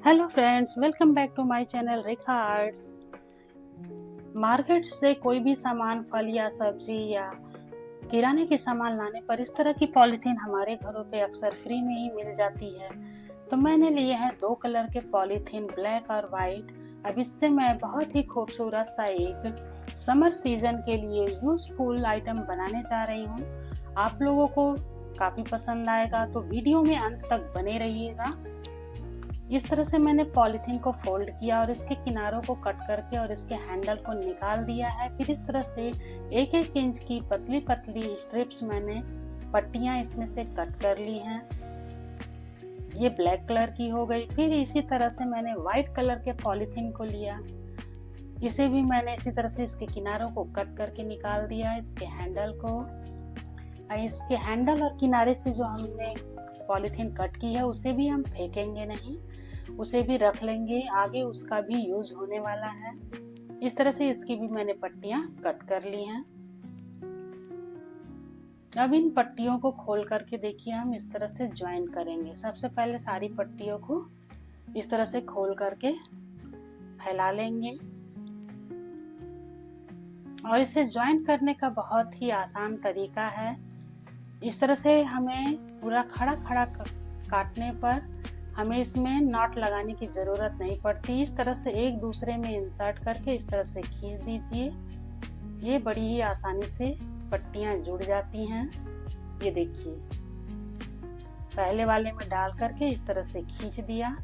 Hello friends, welcome back to my channel Rekha arts. Market से कोई भी सामान, फल या सब्जी या किराने के सामान लाने पर इस तरह की पॉलीथीन हमारे घरों पे अक्सर फ्री में ही मिल जाती है। तो मैंने लिए हैं 2 कलर के पॉलीथीन, ब्लैक और वाइट। अब इससे मैं बहुत ही खूबसूरत सा एक समर सीजन के लिए यूजफुल आइटम बनाने जा रही हूँ। आप लोगों को काफी पसंद आएगा, तो वीडियो में अंत तक बने रहिएगा। इस तरह से मैंने पॉलीथीन को फोल्ड किया और इसके किनारों को कट करके और इसके हैंडल को निकाल दिया है। फिर इस तरह से 1-1 इंच की पतली पतली स्ट्रिप्स मैंने पट्टियां इसमें से कट कर ली हैं। ये ब्लैक कलर की हो गई। फिर इसी तरह से मैंने व्हाइट कलर के पॉलीथीन को लिया, इसे भी मैंने इसी तरह से इसके किनारों को कट करके निकाल दिया। इसके हैंडल और किनारे से जो हमने पॉलीथीन कट की है उसे भी हम फेंकेंगे नहीं, उसे भी रख लेंगे, आगे उसका भी यूज होने वाला है। इस तरह से इसकी भी मैंने पट्टियां कट कर ली हैं। अब इन पट्टियों को खोल करके देखिए, हम इस तरह से ज्वाइन करेंगे। सबसे पहले सारी पट्टियों को इस तरह से खोल करके फैला लेंगे और इसे ज्वाइन करने का बहुत ही आसान तरीका है। इस तरह से हमें पूरा खड़ा खड़ा काटने पर हमें इसमें नॉट लगाने की जरूरत नहीं पड़ती। इस तरह से एक दूसरे में इंसर्ट करके इस तरह से खींच दीजिए। ये बड़ी ही आसानी से पट्टियां जुड़ जाती हैं। ये देखिए, पहले वाले में डाल करके इस तरह से खींच दिया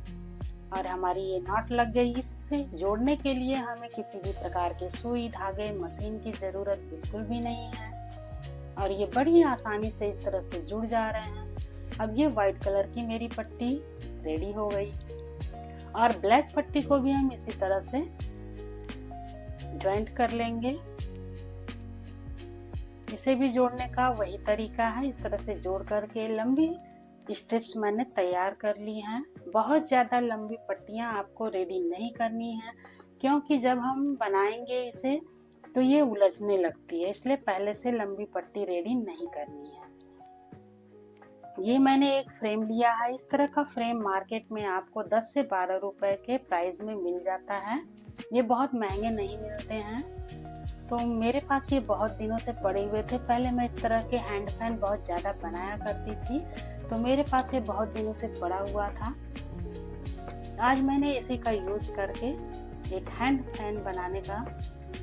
और हमारी ये नॉट लग गई। इससे जोड़ने के लिए हमें किसी भी प्रकार के सुई, धागे, मशीन की जरूरत बिल्कुल भी नहीं है और ये बड़ी आसानी से इस तरह से जुड़ जा रहे हैं। अब ये व्हाइट कलर की मेरी पट्टी रेडी हो गई और ब्लैक पट्टी को भी हम इसी तरह से ज्वाइंट कर लेंगे। इसे भी जोड़ने का वही तरीका है। इस तरह से जोड़ करके लंबी स्ट्रिप्स मैंने तैयार कर ली हैं। बहुत ज्यादा लंबी पट्टियां आपको रेडी नहीं करनी है, क्योंकि जब हम बनाएंगे इसे तो ये उलझने लगती है, इसलिए पहले से लंबी पट्टी रेडी नहीं करनी है। ये मैंने एक फ्रेम लिया है। इस तरह का फ्रेम मार्केट में आपको 10 से 12 रुपए के प्राइस में मिल जाता है। ये बहुत महंगे नहीं मिलते हैं। तो मेरे पास ये बहुत दिनों से पड़े हुए थे। पहले मैं इस तरह के हैंड फैन बहुत ज्यादा बनाया करती थी, तो मेरे पास ये बहुत दिनों से पड़ा हुआ था। आज मैंने इसी का यूज करके एक हैंड फैन बनाने का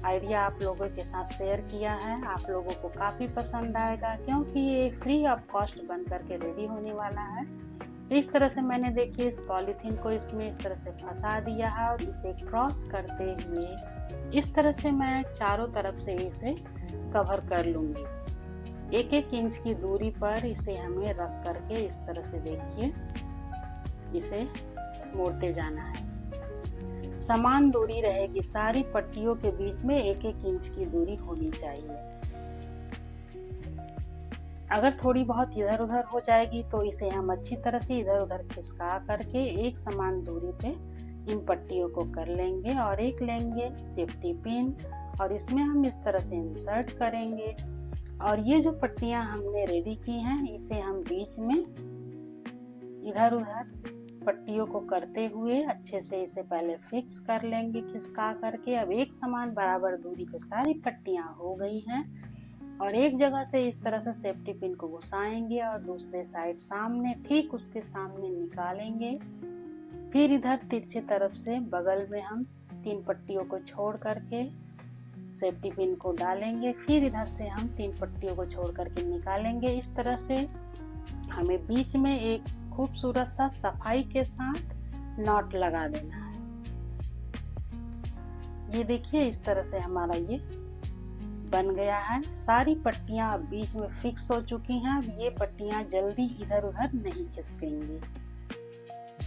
आइडिया आप लोगों के साथ शेयर किया है। आप लोगों को काफी पसंद आएगा, क्योंकि ये फ्री ऑफ कॉस्ट बन करके रेडी होने वाला है। इस तरह से मैंने देखिए इस पॉलीथीन को इसमें इस तरह से फंसा दिया है और इसे क्रॉस करते हुए इस तरह से मैं चारों तरफ से इसे कवर कर लूंगी। 1-1 इंच की दूरी पर इसे हमें रख करके इस तरह से देखिए इसे मोड़ते जाना है। समान दूरी रहेगी, सारी पट्टियों के बीच में 1-1 इंच की दूरी होनी चाहिए। अगर थोड़ी बहुत इधर उधर हो जाएगी तो इसे हम अच्छी तरह से इधर उधर खिसका करके एक समान दूरी पे इन पट्टियों को कर लेंगे और एक लेंगे सेफ्टी पिन और इसमें हम इस तरह से इंसर्ट करेंगे। और ये जो पट्टियां हमने रेडी की हैं, इसे हम बीच में इधर उधर पट्टियों को करते हुए अच्छे से इसे पहले फिक्स कर लेंगे खिसका करके। अब एक समान बराबर दूरी पे सारी पट्टियां हो गई हैं और एक जगह से इस तरह से सेफ्टी पिन को घुसाएंगे और दूसरे साइड सामने ठीक उसके सामने निकालेंगे। फिर इधर तिरछे तरफ से बगल में हम 3 पट्टियों को छोड़ करके सेफ्टी पिन को डालेंगे। फिर इधर से हम 3 पट्टियों को छोड़ करके निकालेंगे। इस तरह से हमें बीच में एक खूबसूरत सा सफाई के साथ नॉट लगा देना है। ये देखिए, इस तरह से हमारा ये बन गया है। सारी पट्टियां अब बीच में फिक्स हो चुकी हैं। अब ये पट्टियां जल्दी इधर उधर नहीं खिसकेंगी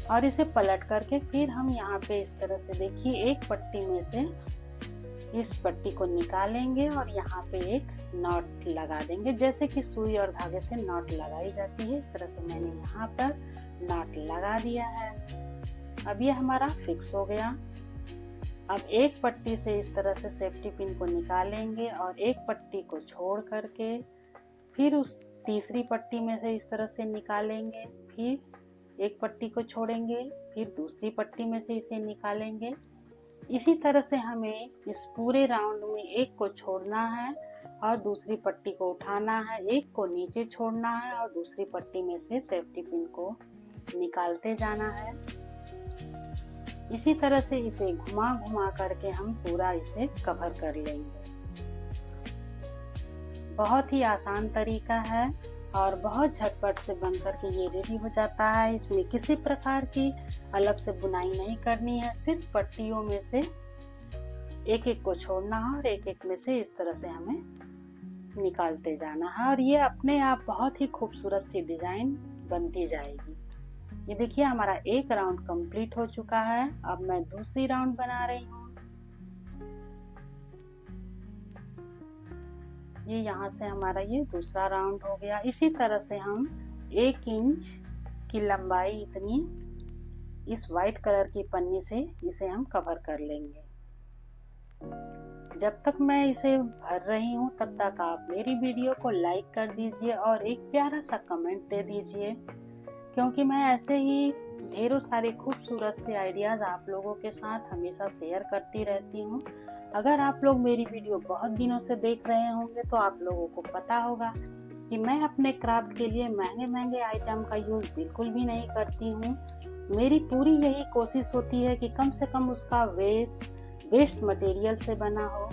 और इसे पलट करके फिर हम यहाँ पे इस तरह से देखिए एक पट्टी में से इस पट्टी को निकालेंगे और यहाँ पे एक नॉट लगा देंगे, जैसे कि सुई और धागे से नॉट लगाई जाती है। इस तरह से मैंने यहाँ पर नॉट लगा दिया है। अब ये हमारा फिक्स हो गया। अब एक पट्टी से इस तरह से सेफ्टी पिन को निकालेंगे और एक पट्टी को छोड़ करके फिर उस तीसरी पट्टी में से इस तरह से निकालेंगे। फिर एक पट्टी को छोड़ेंगे, फिर दूसरी पट्टी में से इसे निकालेंगे। इसी तरह से हमें इस पूरे राउंड में एक को छोड़ना है और दूसरी पट्टी को उठाना है, एक को नीचे छोड़ना है और दूसरी पट्टी में से सेफ्टी पिन को निकालते जाना है। इसी तरह से इसे घुमा घुमा करके हम पूरा इसे कवर कर लेंगे। बहुत ही आसान तरीका है और बहुत झटपट से बन करके ये रेडी हो जाता है। इसमें किसी प्रकार की अलग से बुनाई नहीं करनी है, सिर्फ पट्टियों में से एक एक को छोड़ना है और एक एक में से इस तरह से हमें निकालते जाना है और ये अपने आप बहुत ही खूबसूरत सी डिजाइन बनती जाएगी। ये देखिए हमारा एक राउंड कंप्लीट हो चुका है। अब मैं दूसरी राउंड बना रही हूँ। ये यहाँ से हमारा ये दूसरा राउंड हो गया। इसी तरह से हम 1 इंच की लंबाई इतनी इस वाइट कलर की पन्नी से इसे हम कवर कर लेंगे। जब तक मैं इसे भर रही हूँ तब तक आप मेरी वीडियो को लाइक कर दीजिए और एक प्यारा सा कमेंट दे दीजिए, क्योंकि मैं ऐसे ही ढेरों सारे खूबसूरत से आइडियाज आप लोगों के साथ हमेशा शेयर करती रहती हूँ। अगर आप लोग मेरी वीडियो बहुत दिनों से देख रहे होंगे तो आप लोगों को पता होगा कि मैं अपने क्राफ्ट के लिए महंगे महंगे आइटम का यूज बिल्कुल भी नहीं करती हूँ। मेरी पूरी यही कोशिश होती है कि कम से कम उसका वेस्ट मटेरियल से बना हो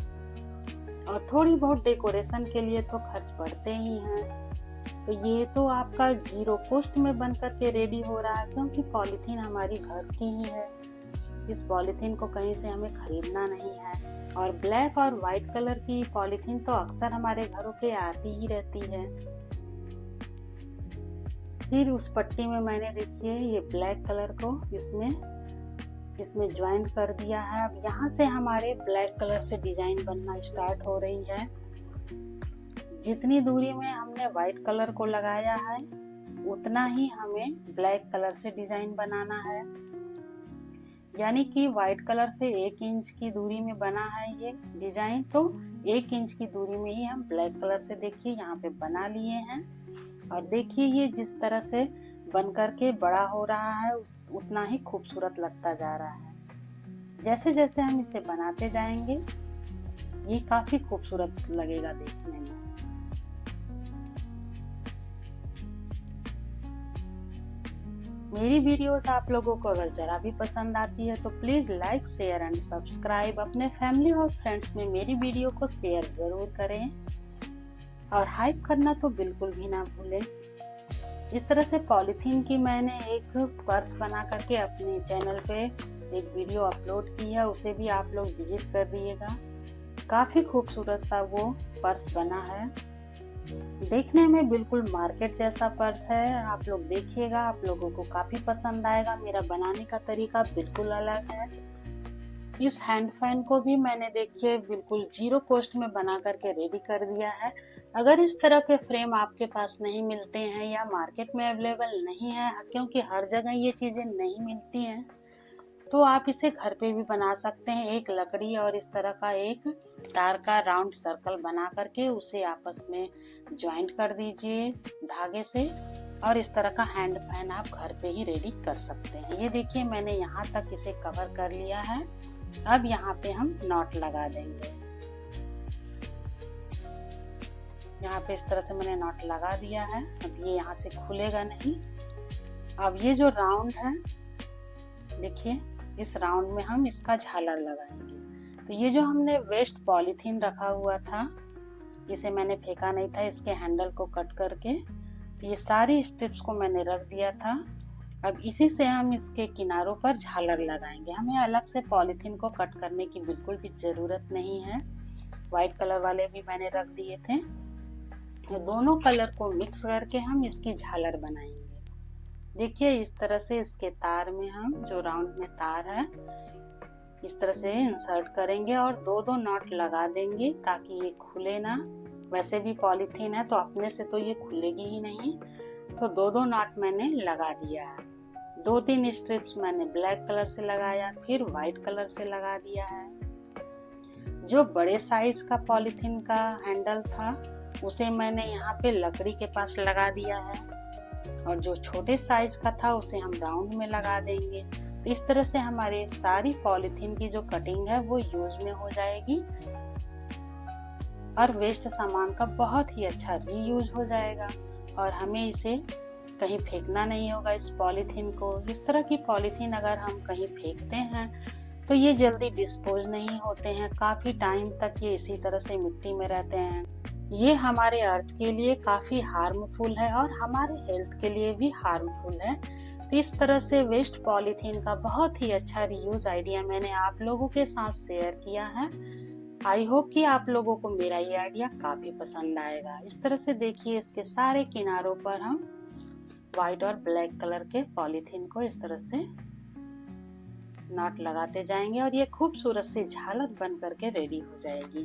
और थोड़ी बहुत डेकोरेशन के लिए तो खर्च पड़ते ही हैं। तो ये तो आपका 0 कॉस्ट में बन करके रेडी हो रहा है, क्योंकि पॉलीथीन हमारी घर की ही है। इस पॉलीथीन को कहीं से हमें खरीदना नहीं है और ब्लैक और वाइट कलर की पॉलीथीन तो अक्सर हमारे घरों पे आती ही रहती है। फिर उस पट्टी में मैंने देखिए ये ब्लैक कलर को इसमें ज्वाइंट कर दिया है। अब यहाँ से हमारे ब्लैक कलर से डिजाइन बनना स्टार्ट हो रही है। जितनी दूरी में हमने व्हाइट कलर को लगाया है उतना ही हमें ब्लैक कलर से डिजाइन बनाना है। यानी कि व्हाइट कलर से 1 इंच की दूरी में बना है ये डिजाइन, तो 1 इंच की दूरी में ही हम ब्लैक कलर से देखिए यहाँ पे बना लिए हैं। और देखिए ये जिस तरह से बन करके बड़ा हो रहा है उतना ही खूबसूरत लगता जा रहा है। जैसे जैसे हम इसे बनाते जाएंगे ये काफी खूबसूरत लगेगा देखने में। मेरी वीडियोस आप लोगों को अगर जरा भी पसंद आती है तो please like, share and subscribe. अपने फैमिली और फ्रेंड्स में मेरी वीडियो को शेयर जरूर करें और हाइप करना तो बिल्कुल भी ना भूलें। इस तरह से पॉलीथीन की मैंने एक पर्स बना करके अपने चैनल पे एक वीडियो अपलोड की है, उसे भी आप लोग विजिट कर दिएगा। काफी खूबसूरत सा वो पर्स बना है, देखने में बिल्कुल मार्केट जैसा पर्स है। आप लोग देखिएगा, आप लोगों को काफी पसंद आएगा। मेरा बनाने का तरीका बिल्कुल अलग है। इस हैंड फैन को भी मैंने देखिए बिल्कुल 0 कॉस्ट में बना करके रेडी कर दिया है। अगर इस तरह के फ्रेम आपके पास नहीं मिलते हैं या मार्केट में अवेलेबल नहीं है, क्योंकि हर जगह ये चीजें नहीं मिलती हैं, तो आप इसे घर पे भी बना सकते हैं। एक लकड़ी और इस तरह का एक तार का राउंड सर्कल बना करके उसे आपस में ज्वाइंट कर दीजिए धागे से और इस तरह का हैंड फैन आप घर पे ही रेडी कर सकते हैं। ये देखिए मैंने यहाँ तक इसे कवर कर लिया है। अब यहाँ पे हम नॉट लगा देंगे। यहाँ पे इस तरह से मैंने नॉट लगा दिया है। अब ये यहाँ से खुलेगा नहीं। अब ये जो राउंड है देखिए, इस राउंड में हम इसका झालर लगाएंगे। तो ये जो हमने वेस्ट पॉलीथीन रखा हुआ था, इसे मैंने फेंका नहीं था, इसके हैंडल को कट करके तो ये सारी स्ट्रिप्स को मैंने रख दिया था। अब इसी से हम इसके किनारों पर झालर लगाएंगे। हमें अलग से पॉलीथीन को कट करने की बिल्कुल भी जरूरत नहीं है। व्हाइट कलर वाले भी मैंने रख दिए थे। ये दोनों कलर को मिक्स करके हम इसकी झालर बनाएंगे। देखिए इस तरह से इसके तार में हम जो राउंड में तार है इस तरह से इंसर्ट करेंगे और 2-2 नॉट लगा देंगे ताकि ये खुले ना। वैसे भी पॉलीथीन है तो अपने से तो ये खुलेगी ही नहीं, तो 2-2 नॉट मैंने लगा दिया है। 2-3 स्ट्रिप्स मैंने ब्लैक कलर से लगाया, फिर व्हाइट कलर से लगा दिया है। जो बड़े साइज का पॉलीथीन का हैंडल था उसे मैंने यहाँ पे लकड़ी के पास लगा दिया है। और जो छोटे साइज का था उसे हम राउंड में लगा देंगे। तो इस तरह से हमारी सारी पॉलीथीन की जो कटिंग है वो यूज में हो जाएगी और वेस्ट सामान का बहुत ही अच्छा रीयूज हो जाएगा और हमें इसे कहीं फेंकना नहीं होगा। इस पॉलीथीन को, इस तरह की पॉलीथीन अगर हम कहीं फेंकते हैं तो ये जल्दी डिस्पोज नहीं होते हैं, काफी टाइम तक ये इसी तरह से मिट्टी में रहते हैं। ये हमारे अर्थ के लिए काफी हार्मफुल है और हमारे हेल्थ के लिए भी हार्मफुल है। तो इस तरह से वेस्ट पॉलीथीन का बहुत ही अच्छा रीयूज आइडिया मैंने आप लोगों के साथ शेयर किया है। आई होप कि आप लोगों को मेरा ये आइडिया काफी पसंद आएगा। इस तरह से देखिए, इसके सारे किनारों पर हम व्हाइट और ब्लैक कलर के पॉलीथीन को इस तरह से नॉट लगाते जाएंगे और ये खूबसूरत सी झालर बन करके रेडी हो जाएगी।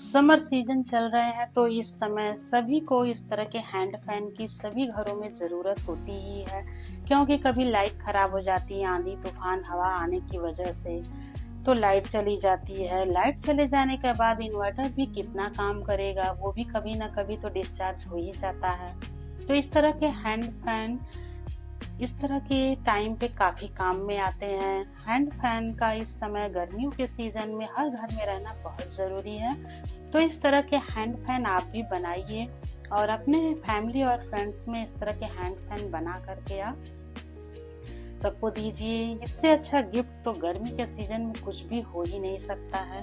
समर सीजन चल रहे हैं तो इस समय सभी को इस तरह के हैंड फैन की सभी घरों में जरूरत होती ही है, क्योंकि कभी लाइट खराब हो जाती है आंधी तूफान हवा आने की वजह से, तो लाइट चली जाती है। लाइट चले जाने के बाद इन्वर्टर भी कितना काम करेगा, वो भी कभी ना कभी तो डिस्चार्ज हो ही जाता है। तो इस तरह के हैंड फैन इस तरह के टाइम पे काफी काम में आते हैं। हैंड फैन का इस समय गर्मियों के सीजन में हर घर में रहना बहुत जरूरी है। तो इस तरह के हैंड फैन आप भी बनाइए और अपने फैमिली और फ्रेंड्स में इस तरह के हैंड फैन बना करके आप सबको दीजिए। इससे अच्छा गिफ्ट तो गर्मी के सीजन में कुछ भी हो ही नहीं सकता है।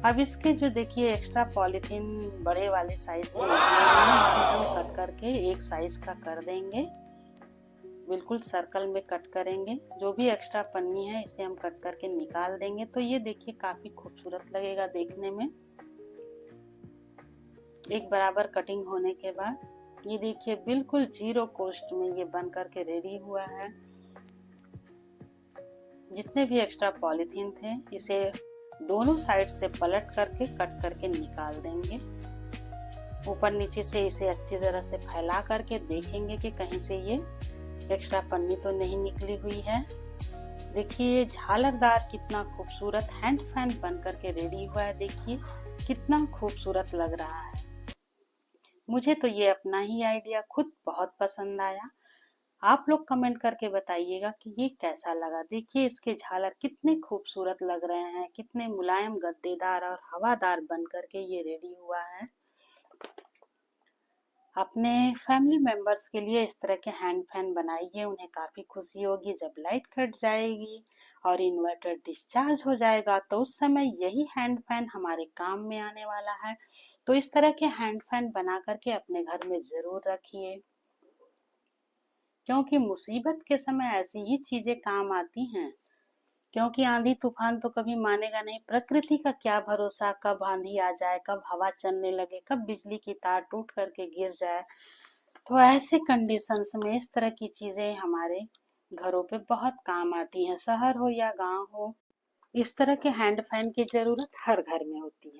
अब इसके जो देखिए एक्स्ट्रा पॉलीथीन बड़े वाले साइज में हम कट करके एक साइज का कर देंगे, बिल्कुल सर्कल में कट करेंगे। जो भी एक्स्ट्रा पन्नी है इसे हम कट करके निकाल देंगे। तो ये देखिए काफी खूबसूरत लगेगा देखने में। एक बराबर कटिंग होने के बाद ये देखिए बिल्कुल जीरो कॉस्ट में ये बन करके रेडी हुआ है। जितने भी एक्स्ट्रा पॉलीथीन थे इसे दोनों साइड से पलट करके कट करके निकाल देंगे। ऊपर नीचे से इसे अच्छी तरह से फैला करके देखेंगे कि कहीं से ये एक्स्ट्रा पन्नी तो नहीं निकली हुई है। देखिए झालरदार कितना खूबसूरत हैंड फैन बन करके रेडी हुआ है। देखिए कितना खूबसूरत लग रहा है। मुझे तो ये अपना ही आइडिया खुद बहुत पसंद आया। आप लोग कमेंट करके बताइएगा कि ये कैसा लगा। देखिए इसके झालर कितने खूबसूरत लग रहे हैं, कितने मुलायम गद्देदार और हवादार बन करके ये रेडी हुआ है। अपने फैमिली मेंबर्स के लिए इस तरह के हैंड फैन बनाइए, उन्हें काफी खुशी होगी। जब लाइट कट जाएगी और इन्वर्टर डिस्चार्ज हो जाएगा तो उस समय यही हैंड फैन हमारे काम में आने वाला है। तो इस तरह के हैंड फैन बना करके अपने घर में जरूर रखिए, क्योंकि मुसीबत के समय ऐसी ही चीजें काम आती हैं। क्योंकि आंधी तूफान तो कभी मानेगा नहीं, प्रकृति का क्या भरोसा, कब आंधी आ जाए, कब हवा चलने लगे, कब बिजली की तार टूट करके गिर जाए। तो ऐसे कंडीशंस में इस तरह की चीजें हमारे घरों पे बहुत काम आती हैं। शहर हो या गांव हो, इस तरह के हैंड फैन की जरूरत हर घर में होती है।